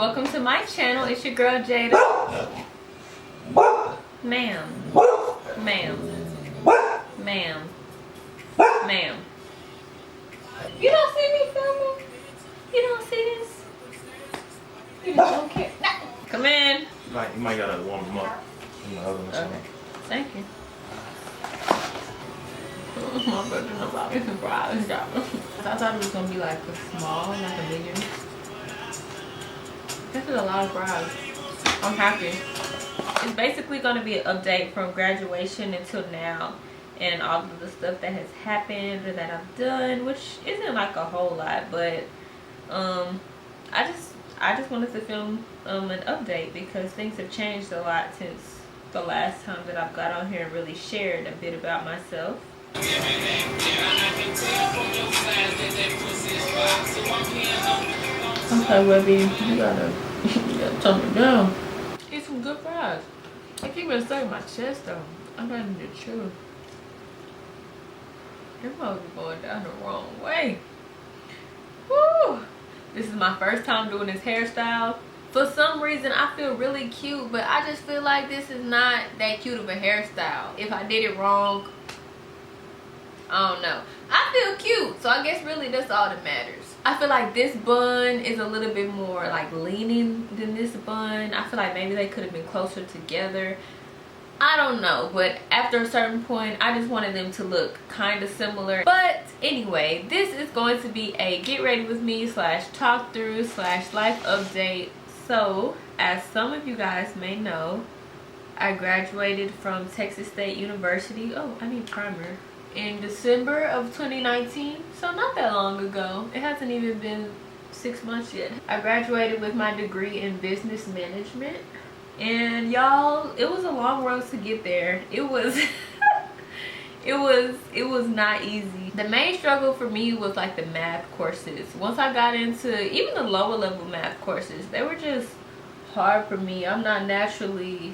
welcome to my channel. It's your girl Jaida. Ma'am. Ma'am. Ma'am. Ma'am. You don't see me filming? You don't see this? You don't care? No. Come in. You might gotta warm them up in the oven or something. Okay. Thank you. My brother's about to surprise y'all. I thought it was gonna be like a small, like a medium. This is a lot of fries. I'm happy. It's basically gonna be an update from graduation until now, and all of the stuff that has happened or that I've done, which isn't like a whole lot, but I just wanted to film an update because things have changed a lot since the last time that I've got on here and really shared a bit about myself. Okay, baby, you gotta tone it down. Eat some good fries. I keep it stuck in my chest though. I'm ready to chew. You're probably going down the wrong way. Woo! This is my first time doing this hairstyle. For some reason, I feel really cute, but I just feel like this is not that cute of a hairstyle. If I did it wrong, I don't know. I feel cute, so I guess really that's all that matters. I feel like this bun is a little bit more like leaning than this bun. I feel like maybe they could have been closer together. I don't know, but after a certain point, I just wanted them to look kind of similar. But anyway, this is going to be a get ready with me / talk through / life update. So, as some of you guys may know, I graduated from Texas State University. Oh, I need primer. In December of 2019, so not that long ago. It hasn't even been 6 months yet. I graduated with my degree in business management, and y'all, it was a long road to get there. It was it was not easy. The main struggle for me was like the math courses. Once I got into even the lower level math courses, they were just hard for me. I'm not naturally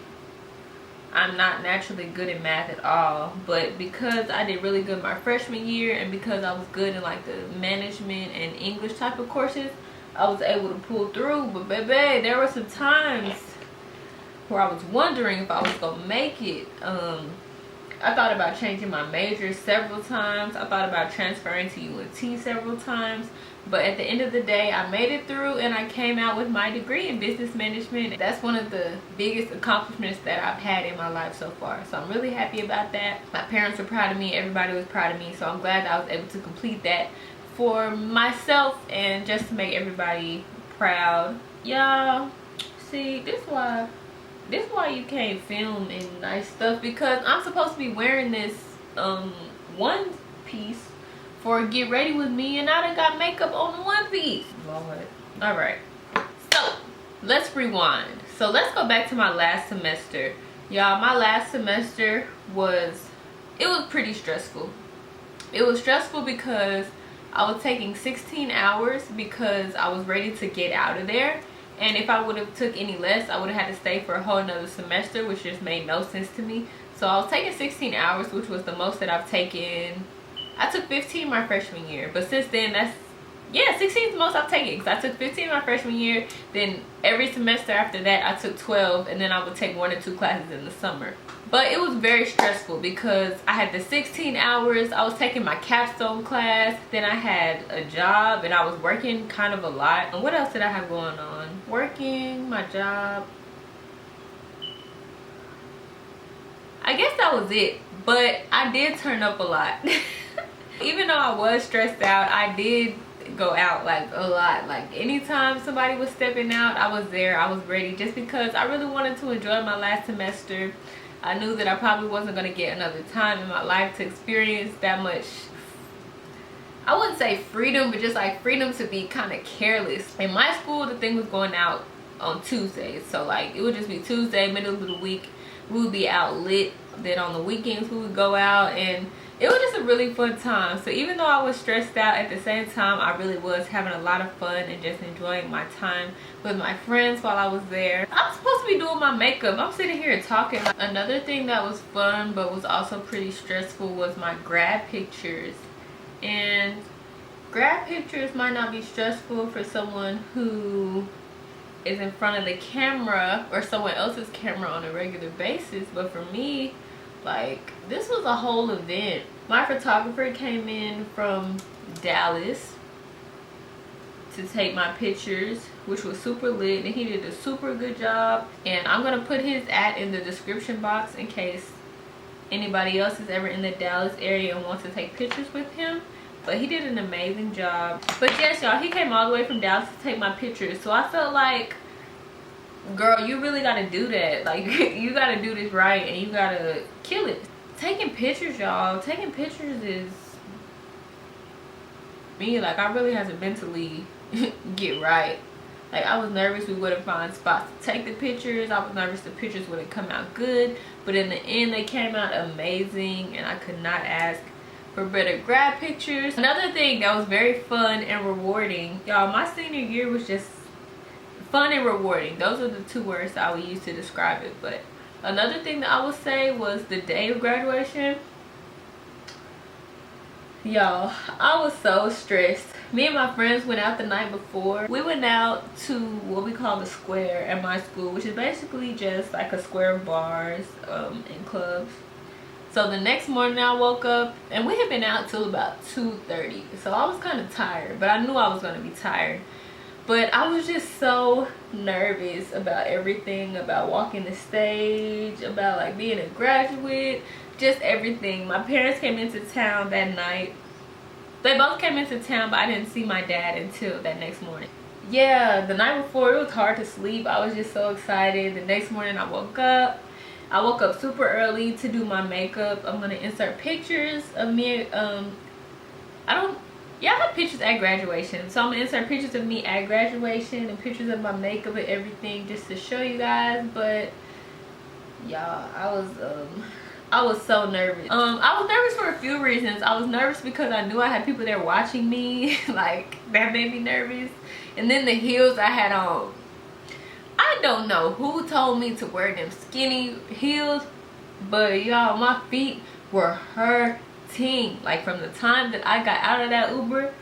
good in math at all, but because I did really good my freshman year and because I was good in like the management and English type of courses, I was able to pull through. But baby, there were some times where I was wondering if I was gonna make it. I thought about changing my major several times. I thought about transferring to UNT several times. But at the end of the day, I made it through and I came out with my degree in business management. That's one of the biggest accomplishments that I've had in my life so far. So I'm really happy about that. My parents were proud of me. Everybody was proud of me. So I'm glad that I was able to complete that for myself and just to make everybody proud. Y'all, see, this is why you can't film and nice stuff, because I'm supposed to be wearing this one piece for get ready with me, and I done got makeup on the one piece. Lord. All right, so let's rewind. So let's go back to my last semester. Y'all, my last semester was pretty stressful. It was stressful because I was taking 16 hours because I was ready to get out of there. And if I would have took any less, I would have had to stay for a whole nother semester, which just made no sense to me. So I was taking 16 hours, which was the most that I've taken. I took 15 my freshman year, but since then, 16 is the most I've taken, because I took 15 my freshman year, then every semester after that I took 12, and then I would take 1 or 2 classes in the summer. But it was very stressful because I had the 16 hours, I was taking my capstone class, then I had a job and I was working kind of a lot. And what else did I have going on? Working, my job. I guess that was it, but I did turn up a lot. Even though I was stressed out, I did go out like a lot. Like anytime somebody was stepping out, I was there, I was ready, just because I really wanted to enjoy my last semester. I knew that I probably wasn't going to get another time in my life to experience that much, I wouldn't say freedom, but just like freedom to be kind of careless. In my school, the thing was going out on Tuesdays, so like it would just be Tuesday, middle of the week, we would be out lit. Then on the weekends we would go out, and it was just a really fun time. So even though I was stressed out, at the same time I really was having a lot of fun and just enjoying my time with my friends while I was there. I'm supposed to be doing my makeup, I'm sitting here talking. Another thing that was fun but was also pretty stressful was my grad pictures. And grad pictures might not be stressful for someone who is in front of the camera or someone else's camera on a regular basis, but for me, like, this was a whole event. My photographer came in from Dallas to take my pictures, which was super lit, and he did a super good job. And I'm gonna put his in the description box in case anybody else is ever in the Dallas area and wants to take pictures with him. But he did an amazing job. But yes, y'all, he came all the way from Dallas to take my pictures, so I felt like, girl, you really gotta do that. Like, you gotta do this right and you gotta kill it. Taking pictures, y'all, taking pictures is me. Like, I really had to mentally get right. Like, I was nervous we wouldn't find spots to take the pictures. I was nervous the pictures wouldn't come out good, but in the end they came out amazing, and I could not ask for better grad pictures. Another thing that was very fun and rewarding, y'all, my senior year was just fun and rewarding. Those are the two words that I would use to describe it. But another thing that I would say was the day of graduation. Y'all, I was so stressed. Me and my friends went out the night before. We went out to what we call the square at my school, which is basically just like a square of bars and clubs. So the next morning I woke up, and we had been out till about 2:30, so I was kind of tired, but I knew I was going to be tired. But I was just so nervous about everything, about walking the stage, about like being a graduate, just everything. My parents came into town that night. They both came into town, but I didn't see my dad until that next morning. Yeah, the night before it was hard to sleep. I was just so excited. The next morning I woke up. I woke up super early to do my makeup. I'm gonna insert pictures of me. Yeah, I have pictures at graduation, so I'm gonna insert pictures of me at graduation and pictures of my makeup and everything just to show you guys. But y'all, I was so nervous. I was nervous for a few reasons. I was nervous because I knew I had people there watching me. Like, that made me nervous. And then the heels I had on, I don't know who told me to wear them skinny heels, but y'all, my feet were hurting. Like, from the time that I got out of that Uber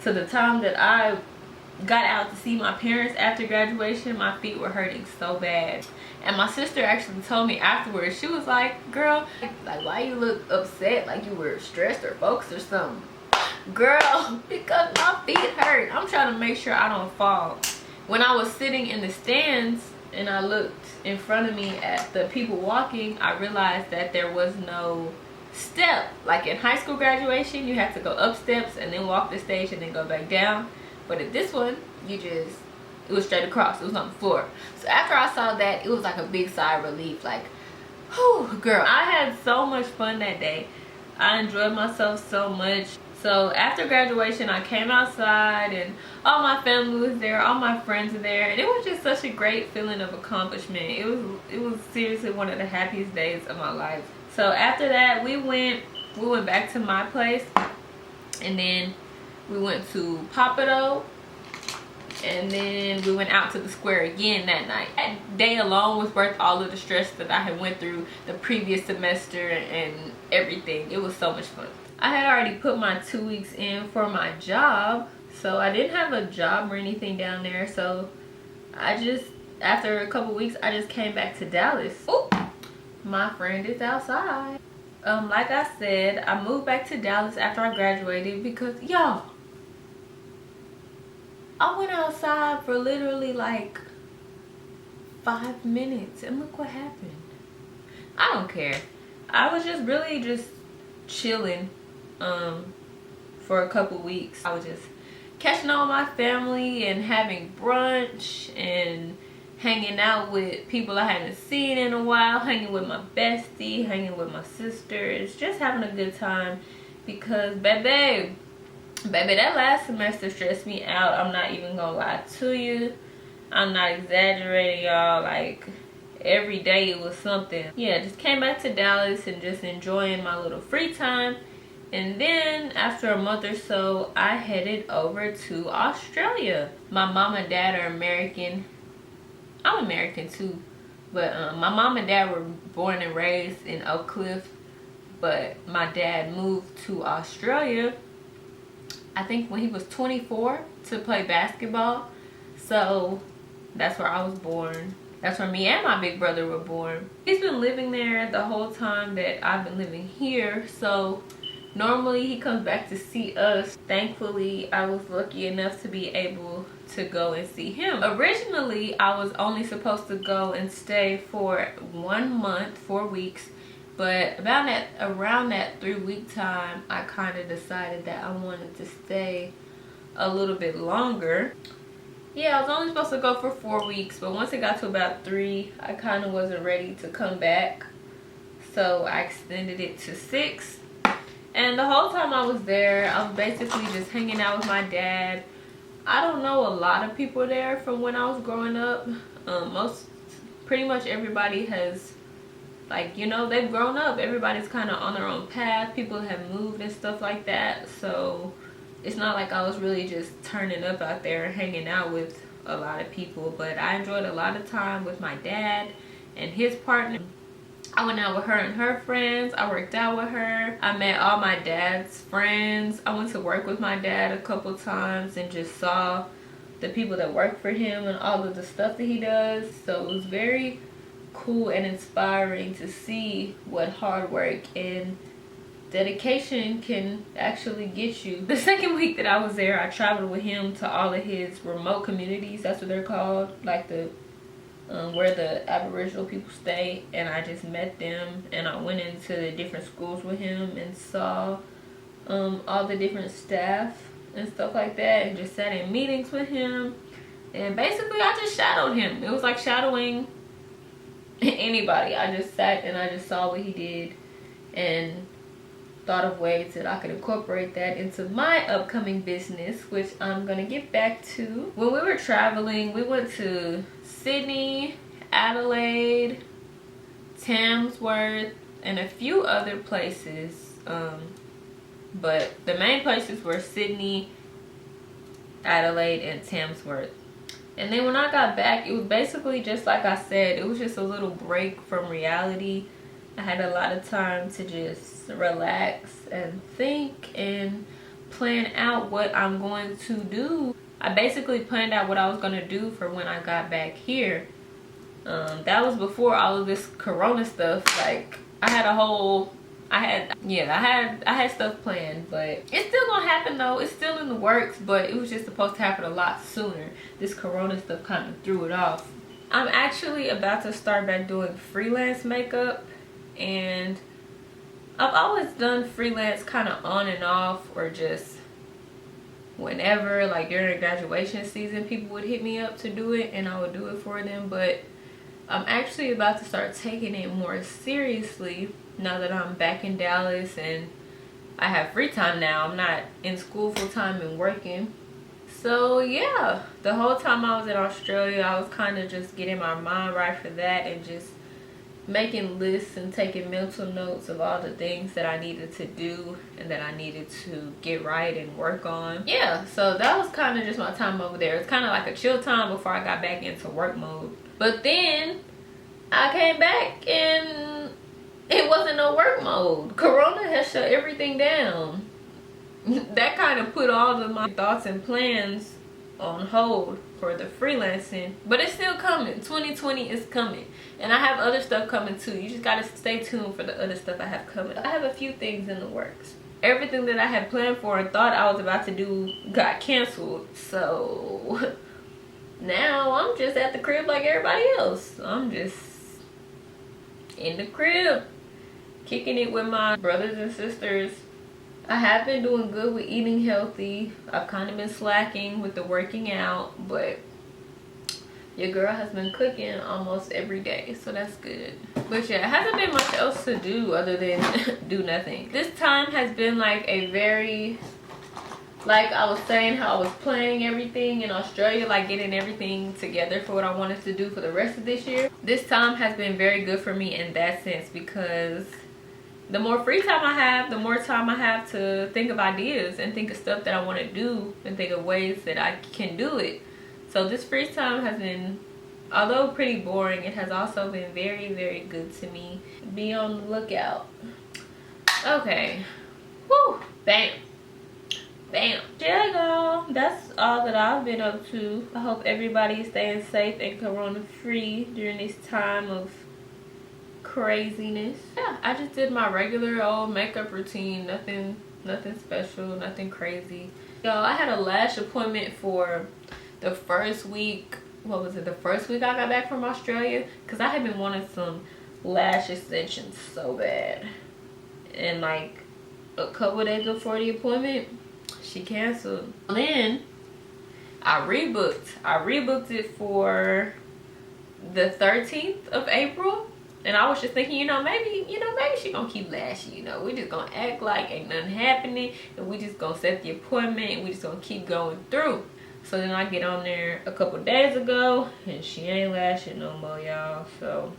to the time that I got out to see my parents after graduation, my feet were hurting so bad. And my sister actually told me afterwards, she was like, girl, like, why you look upset, like you were stressed or focused or something? Girl, because my feet hurt. I'm trying to make sure I don't fall. When I was sitting in the stands and I looked in front of me at the people walking, I realized that there was no step. Like in high school graduation, you have to go up steps and then walk the stage and then go back down. But at this one, it was straight across. It was on the floor. So after I saw that, it was like a big sigh of relief. Like, whew, girl, I had so much fun that day. I enjoyed myself so much. So after graduation, I came outside and all my family was there, all my friends were there, and it was just such a great feeling of accomplishment. It was seriously one of the happiest days of my life. So after that, we went back to my place, and then we went to Papado, and then we went out to the square again that night. That day alone was worth all of the stress that I had went through the previous semester and everything. It was so much fun. I had already put my 2 weeks in for my job, so I didn't have a job or anything down there. So after a couple weeks, I just came back to Dallas. Ooh, my friend is outside. Like I said, I moved back to Dallas after I graduated because, y'all, I went outside for literally like 5 minutes and look what happened. I don't care. I was just really just chilling for a couple weeks. I was just catching on with my family and having brunch and hanging out with people I hadn't seen in a while, hanging with my bestie, hanging with my sisters, just having a good time because baby, that last semester stressed me out. I'm not even gonna lie to you. I'm not exaggerating, y'all. Like, every day it was something. Yeah, just came back to Dallas and just enjoying my little free time. And then after a month or so, I headed over to Australia. My mom and dad are American. I'm American too, but my mom and dad were born and raised in Oak Cliff, but my dad moved to Australia, I think when he was 24, to play basketball. So That's where I was born. That's where me and my big brother were born. He's been living there the whole time that I've been living here. So normally he comes back to see us. Thankfully, I was lucky enough to be able to go and see him. Originally, I was only supposed to go and stay for 1 month, 4 weeks. But around that 3-week time, I kind of decided that I wanted to stay a little bit longer. Yeah, I was only supposed to go for 4 weeks, but once it got to about 3, I kind of wasn't ready to come back. So I extended it to 6. And the whole time I was there, I was basically just hanging out with my dad. I don't know a lot of people there from when I was growing up. Pretty much everybody has, like, you know, they've grown up. Everybody's kind of on their own path. People have moved and stuff like that. So it's not like I was really just turning up out there and hanging out with a lot of people. But I enjoyed a lot of time with my dad and his partner. I went out with her and her friends. I worked out with her. I met all my dad's friends. I went to work with my dad a couple times and just saw the people that work for him and all of the stuff that he does. So it was very cool and inspiring to see what hard work and dedication can actually get you. The second week that I was there, I traveled with him to all of his remote communities. That's what they're called, like the where the Aboriginal people stay. And I just met them, and I went into the different schools with him and saw all the different staff and stuff like that, and just sat in meetings with him. And basically I just shadowed him. It was like shadowing anybody. I just sat and I just saw what he did and thought of ways that I could incorporate that into my upcoming business, which I'm gonna get back to. When we were traveling, we went to Sydney, Adelaide, Tamsworth, and a few other places. But the main places were Sydney, Adelaide, and Tamsworth. And then when I got back, it was basically just like I said, it was just a little break from reality. I had a lot of time to just relax and think and plan out what I'm going to do. I basically planned out what I was going to do for when I got back here. That was before all of this corona stuff. Like, I had stuff planned, but it's still gonna happen though. It's still in the works, but it was just supposed to happen a lot sooner. This corona stuff kind of threw it off. I'm actually about to start back doing freelance makeup, and I've always done freelance kind of on and off, or just whenever, like during graduation season, people would hit me up to do it and I would do it for them. But I'm actually about to start taking it more seriously now that I'm back in Dallas and I have free time now. I'm not in school full time and working. So yeah, the whole time I was in Australia, I was kind of just getting my mind right for that and just making lists and taking mental notes of all the things that I needed to do and that I needed to get right and work on. Yeah, so that was kind of just my time over there. It's kind of like a chill time before I got back into work mode. But then I came back and it wasn't no work mode. Corona has shut everything down. That kind of put all of my thoughts and plans on hold for the freelancing, but it's still coming. 2020 is coming, and I have other stuff coming too. You just gotta stay tuned for the other stuff I have coming. I have a few things in the works. Everything that I had planned for and thought I was about to do got canceled, so now I'm just at the crib like everybody else. I'm just in the crib kicking it with my brothers and sisters. I have been doing good with eating healthy. I've kind of been slacking with the working out, but your girl has been cooking almost every day, so that's good. But yeah, it hasn't been much else to do other than do nothing. This time has been like a very, like I was saying, how I was planning everything in Australia, like getting everything together for what I wanted to do for the rest of this year. This time has been very good for me in that sense, because the more free time I have, the more time I have to think of ideas and think of stuff that I want to do and think of ways that I can do it. So this free time has been, although pretty boring, it has also been very, very good to me. Be on the lookout. Okay. Whew. Bam. Bam. Yeah, y'all, that's all that I've been up to. I hope everybody's staying safe and corona free during this time of craziness. Yeah, I just did my regular old makeup routine. Nothing special, nothing crazy. Y'all, I had a lash appointment for the first week. What was it? The first week I got back from Australia, because I had been wanting some lash extensions so bad. And like a couple days before the appointment, she canceled. Then I rebooked it for the 13th of April. And I was just thinking, maybe she gonna keep lashing, we just gonna act like ain't nothing happening, and we just gonna set the appointment, and we just gonna keep going through. So then I get on there a couple days ago, and she ain't lashing no more, y'all. So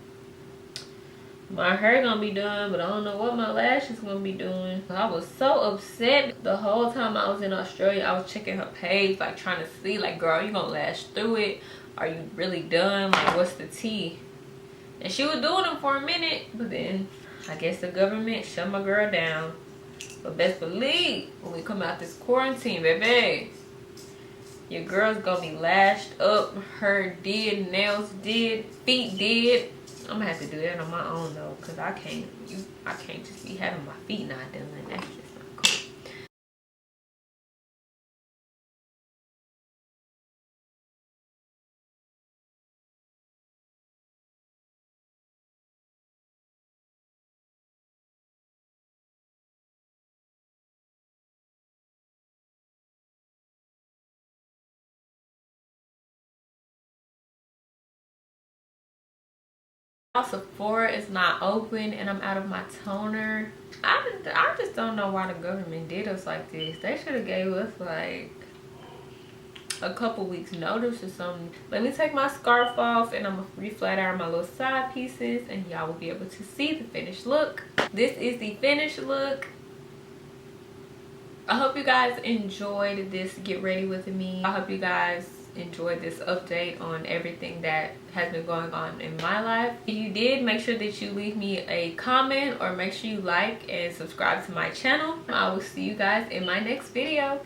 my hair gonna be done, but I don't know what my lashes gonna be doing. I was so upset. The whole time I was in Australia, I was checking her page, like trying to see, like, girl, you gonna lash through it? Are you really done? Like, what's the tea? And she was doing them for a minute, but then I guess the government shut my girl down. But best believe, when we come out this quarantine, baby, your girl's gonna be lashed up, hair did, nails did, feet did. I'm gonna have to do that on my own though, cause I can't just be having my feet not done. That's just not cool. Sephora is not open, and I'm out of my toner. I just don't know why the government did us like this. They should have gave us like a couple weeks notice or something. Let me take my scarf off, and I'm gonna reflat out my little side pieces, and y'all will be able to see the finished look. This is the finished look. I hope you guys enjoyed this get ready with me. I hope you guys enjoyed this update on everything that has been going on in my life. If you did, make sure that you leave me a comment, or make sure you like and subscribe to my channel. I will see you guys in my next video.